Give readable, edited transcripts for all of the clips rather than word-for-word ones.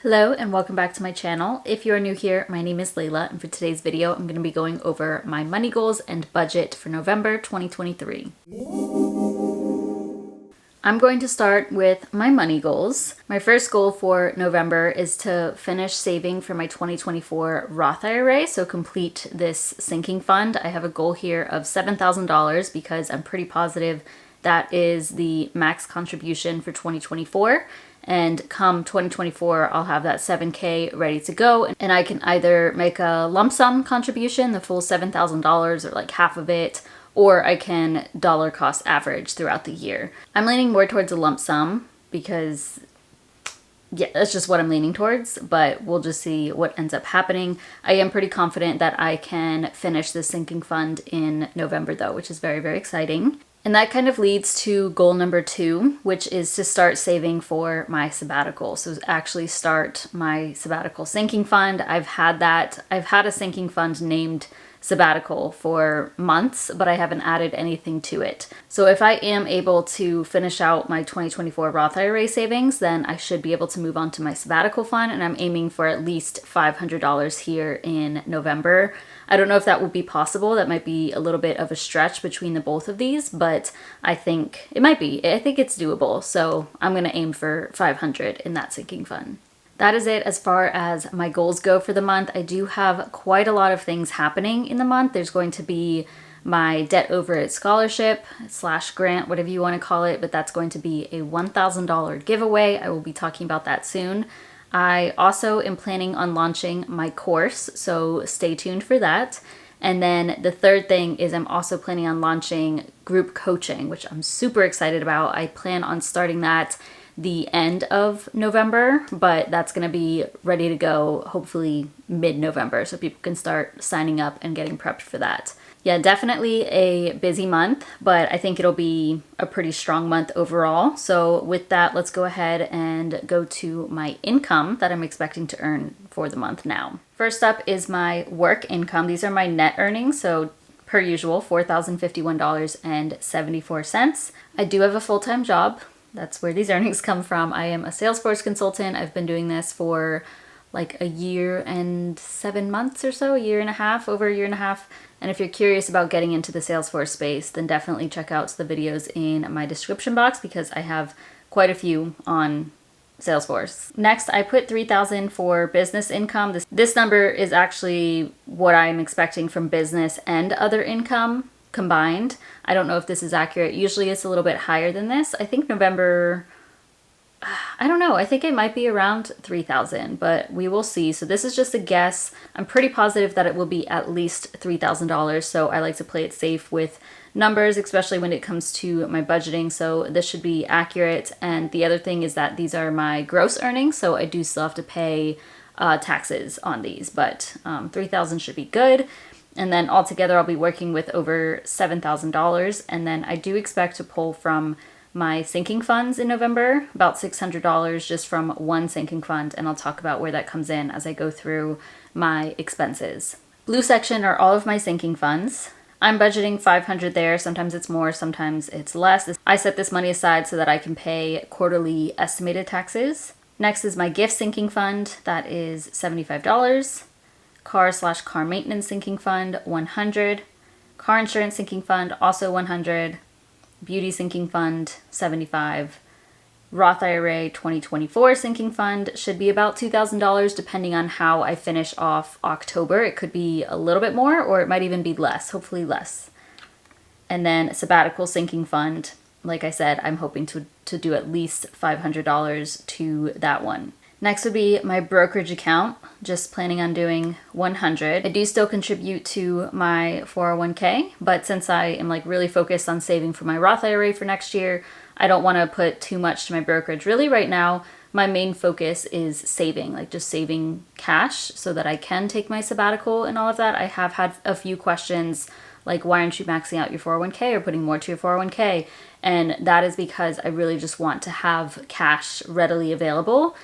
Hello and welcome back to my channel. If you are new here, my name is Layla, and for today's video, I'm going to be going over my money goals and budget for November 2023. I'm going to start with my money goals. My first goal for November is to finish saving for my 2024 Roth IRA, so complete this sinking fund. I have a goal here of $7,000 because I'm pretty positive that is the max contribution for 2024. And come 2024, I'll have that 7K ready to go. And I can either make a lump sum contribution, the full $7,000 or like half of it, or I can dollar cost average throughout the year. I'm leaning more towards a lump sum because yeah, that's just what I'm leaning towards, but we'll just see what ends up happening. I am pretty confident that I can finish this sinking fund in November though, which is very, very exciting. And that kind of leads to goal number 2, which is to start saving for my sabbatical. So actually start my sabbatical sinking fund. I've had a sinking fund named sabbatical for months, but I haven't added anything to it. So if I am able to finish out my 2024 Roth IRA savings, then I should be able to move on to my sabbatical fund, and I'm aiming for at least $500 here in November. I don't know if that will be possible. That might be a little bit of a stretch between the both of these, but I think it might be. I think it's doable. So I'm going to aim for 500 in that sinking fund. That is it as far as my goals go for the month. I do have quite a lot of things happening in the month. There's going to be my Debt Over It scholarship / grant, whatever you want to call it, but that's going to be a $1,000 giveaway. I will be talking about that soon. I also am planning on launching my course, so stay tuned for that. And then the third thing is I'm also planning on launching group coaching, which I'm super excited about. I plan on starting that the end of November, but that's going to be ready to go hopefully mid-November so people can start signing up and getting prepped for that. Yeah, definitely a busy month, but I think it'll be a pretty strong month overall. So with that, let's go ahead and go to my income that I'm expecting to earn for the month now. First up is my work income. These are my net earnings, so per usual, $4,051.74. I do have a full-time job. That's where these earnings come from. I am a Salesforce consultant. I've been doing this for like a year and 7 months or so, over a year and a half. And if you're curious about getting into the Salesforce space, then definitely check out the videos in my description box because I have quite a few on Salesforce. Next, I put $3,000 for business income. This number is actually what I'm expecting from business and other income combined. I don't know if this is accurate. Usually it's a little bit higher than this. I think November, I don't know. I think it might be around 3,000, but we will see. So this is just a guess. I'm pretty positive that it will be at least $3,000. So I like to play it safe with numbers, especially when it comes to my budgeting. So this should be accurate. And the other thing is that these are my gross earnings. So I do still have to pay taxes on these, but 3,000 should be good. And then altogether, I'll be working with over $7,000. And then I do expect to pull from my sinking funds in November, about $600 just from one sinking fund. And I'll talk about where that comes in as I go through my expenses. Blue section are all of my sinking funds. I'm budgeting $500 there. Sometimes it's more, sometimes it's less. I set this money aside so that I can pay quarterly estimated taxes. Next is my gift sinking fund. That is $75. Car/car maintenance sinking fund, $100. Car insurance sinking fund, also $100. Beauty sinking fund, $75. Roth IRA 2024 sinking fund should be about $2,000 depending on how I finish off October. It could be a little bit more or it might even be less, hopefully less. And then sabbatical sinking fund, like I said, I'm hoping to do at least $500 to that one. Next would be my brokerage account, just planning on doing $100. I do still contribute to my 401k, but since I am like really focused on saving for my Roth IRA for next year, I don't want to put too much to my brokerage. Really right now, my main focus is saving, like just saving cash so that I can take my sabbatical and all of that. I have had a few questions like, why aren't you maxing out your 401k or putting more to your 401k? And that is because I really just want to have cash readily available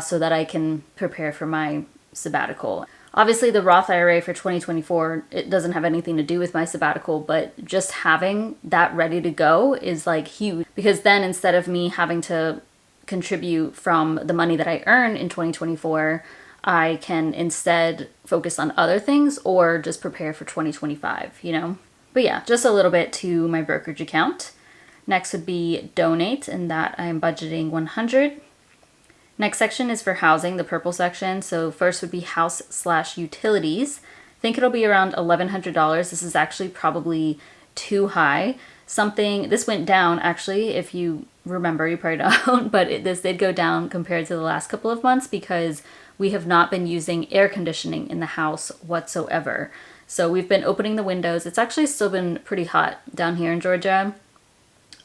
so that I can prepare for my sabbatical. Obviously, the Roth IRA for 2024, it doesn't have anything to do with my sabbatical, but just having that ready to go is like huge because then instead of me having to contribute from the money that I earn in 2024, I can instead focus on other things or just prepare for 2025, you know? But yeah, just a little bit to my brokerage account. Next would be donate, and that I'm budgeting 100. Next section is for housing, the purple section. So first would be house/utilities. I think it'll be around $1,100. This is actually probably too high. This went down actually, if you remember, you probably don't, but this did go down compared to the last couple of months because we have not been using air conditioning in the house whatsoever. So we've been opening the windows. It's actually still been pretty hot down here in Georgia.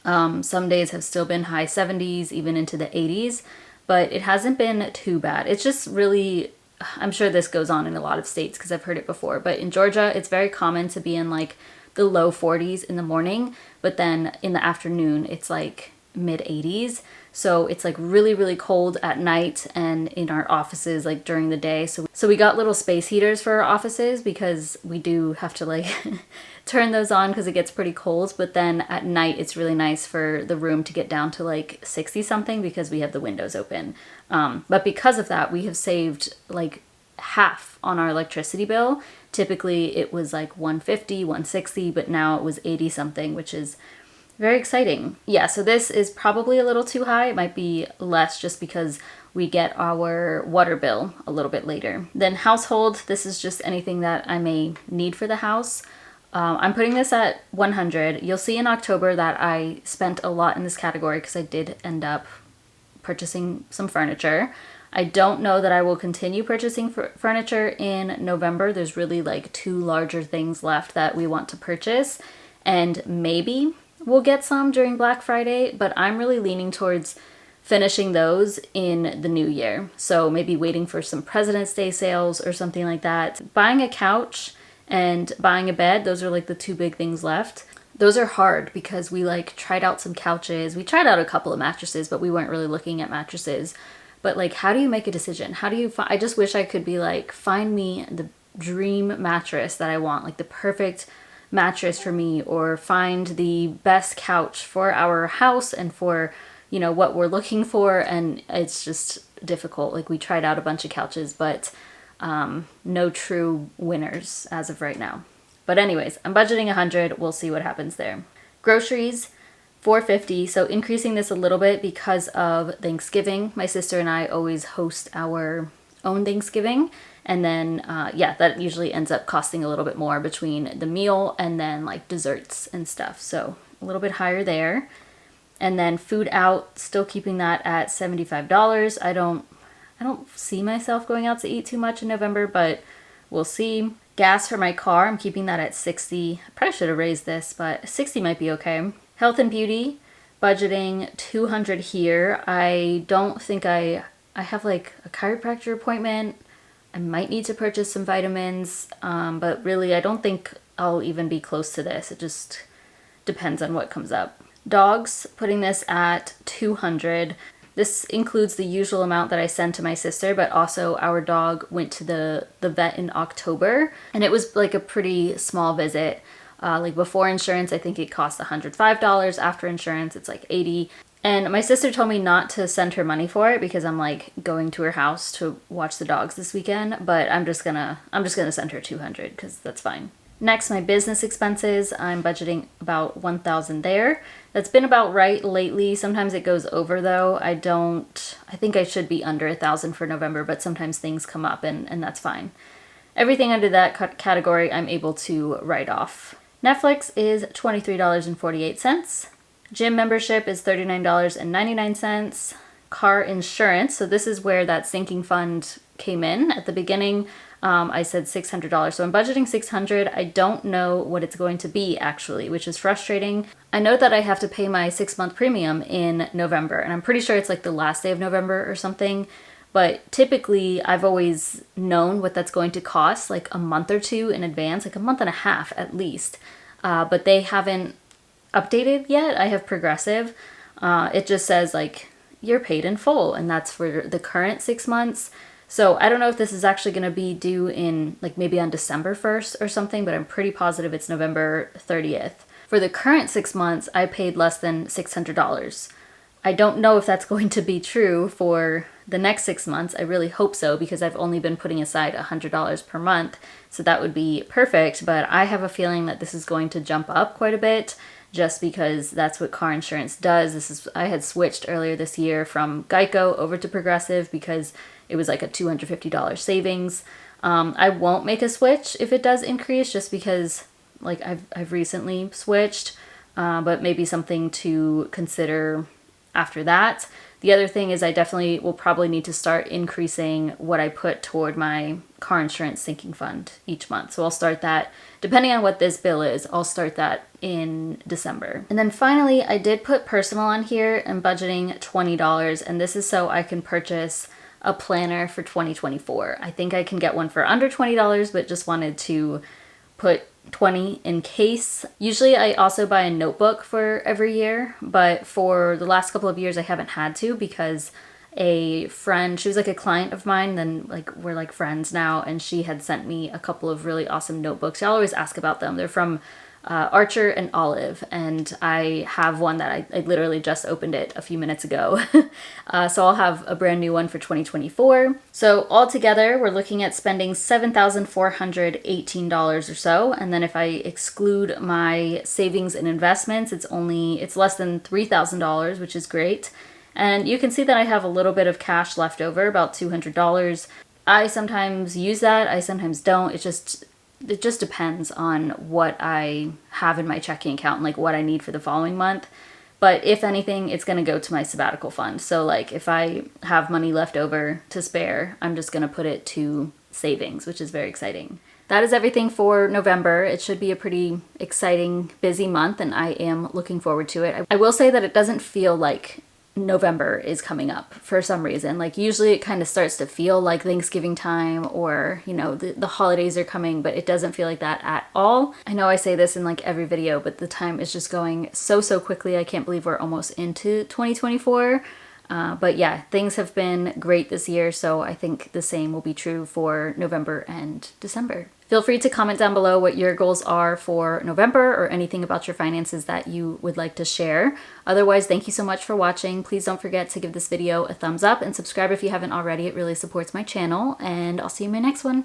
Some days have still been high 70s, even into the 80s, but it hasn't been too bad. It's just really, I'm sure this goes on in a lot of states because I've heard it before, but in Georgia, it's very common to be in like the low 40s in the morning, but then in the afternoon, it's like mid 80s. So it's like really, really cold at night and in our offices like during the day. So we got little space heaters for our offices because we do have to like turn those on because it gets pretty cold. But then at night, it's really nice for the room to get down to like 60 something because we have the windows open. But because of that, we have saved like half on our electricity bill. Typically it was like 150, 160, but now it was 80 something, which is very exciting. Yeah, so this is probably a little too high. It might be less just because we get our water bill a little bit later. Then household, this is just anything that I may need for the house. I'm putting this at 100. You'll see in October that I spent a lot in this category because I did end up purchasing some furniture. I don't know that I will continue purchasing furniture in November. There's really like 2 larger things left that we want to purchase, and maybe we'll get some during Black Friday, but I'm really leaning towards finishing those in the new year. So maybe waiting for some President's Day sales or something like that. Buying a couch and buying a bed, those are like the 2 big things left. Those are hard because we like tried out some couches. We tried out a couple of mattresses, but we weren't really looking at mattresses. But like, how do you make a decision? How do you I just wish I could be like, find me the dream mattress that I want, like the perfect mattress for me, or find the best couch for our house and for, you know, what we're looking for. And it's just difficult. Like we tried out a bunch of couches, but no true winners as of right now. But anyways, I'm budgeting 100. We'll see what happens there. Groceries, $4.50. So increasing this a little bit because of Thanksgiving. My sister and I always host our own Thanksgiving. And then, yeah, that usually ends up costing a little bit more between the meal and then like desserts and stuff. So a little bit higher there. And then food out, still keeping that at $75. I don't see myself going out to eat too much in November, but we'll see. Gas for my car, I'm keeping that at 60. I probably should have raised this, but 60 might be okay. Health and beauty, budgeting 200 here. I don't think I have like a chiropractor appointment. I might need to purchase some vitamins, but really I don't think I'll even be close to this. It just depends on what comes up. Dogs, putting this at 200. This includes the usual amount that I send to my sister, but also our dog went to the vet in October, and it was like a pretty small visit. Like before insurance, I think it cost $105. After insurance, it's like $80. And my sister told me not to send her money for it because I'm like going to her house to watch the dogs this weekend, but I'm just gonna send her 200 because that's fine. Next, my business expenses. I'm budgeting about 1,000 there. That's been about right lately. Sometimes it goes over though. I think I should be under 1,000 for November, but sometimes things come up and that's fine. Everything under that category I'm able to write off. Netflix is $23.48. Gym membership is $39.99. Car insurance, so this is where that sinking fund came in at the beginning. I said $600, so I'm budgeting $600. I don't know what it's going to be actually, which is frustrating. I know that I have to pay my 6-month premium in November, and I'm pretty sure it's like the last day of November or something. But typically, I've always known what that's going to cost like a month or 2 in advance, like a month and a half at least. But they haven't updated yet. I have Progressive. It just says like you're paid in full, and that's for the current 6 months. So I don't know if this is actually going to be due in like maybe on December 1st or something, but I'm pretty positive it's November 30th. For the current 6 months, I paid less than $600. I don't know if that's going to be true for the next 6 months. I really hope so, because I've only been putting aside $100 per month. So that would be perfect. But I have a feeling that this is going to jump up quite a bit, just because that's what car insurance does. I had switched earlier this year from Geico over to Progressive because it was like a $250 savings. I won't make a switch if it does increase, just because like I've recently switched, but maybe something to consider after that. The other thing is I definitely will probably need to start increasing what I put toward my car insurance sinking fund each month. So I'll start that, depending on what this bill is, I'll start that in December. And then finally, I did put personal on here and budgeting $20, and this is so I can purchase a planner for 2024. I think I can get one for under $20, but just wanted to put 20 in case. Usually I also buy a notebook for every year, but for the last couple of years I haven't had to, because a friend, she was like a client of mine, then like we're like friends now, and she had sent me a couple of really awesome notebooks. I'll always ask about them. They're from Archer and Olive, and I have one that I literally just opened it a few minutes ago. So I'll have a brand new one for 2024. So altogether, we're looking at spending $7,418 or so. And then if I exclude my savings and investments, it's less than $3,000, which is great. And you can see that I have a little bit of cash left over, about $200. I sometimes use that, I sometimes don't. It just depends on what I have in my checking account and like what I need for the following month. But if anything, it's going to go to my sabbatical fund. So like if I have money left over to spare, I'm just going to put it to savings, which is very exciting. That is everything for November. It should be a pretty exciting, busy month, and I am looking forward to it. I will say that it doesn't feel like November is coming up for some reason. Like usually it kind of starts to feel like Thanksgiving time, or you know, the holidays are coming, but it doesn't feel like that at all. I know I say this in like every video, but the time is just going so quickly. I can't believe we're almost into 2024. But yeah, things have been great this year, so I think the same will be true for November and December. Feel free to comment down below what your goals are for November, or anything about your finances that you would like to share. Otherwise, thank you so much for watching. Please don't forget to give this video a thumbs up and subscribe if you haven't already. It really supports my channel, and I'll see you in my next one.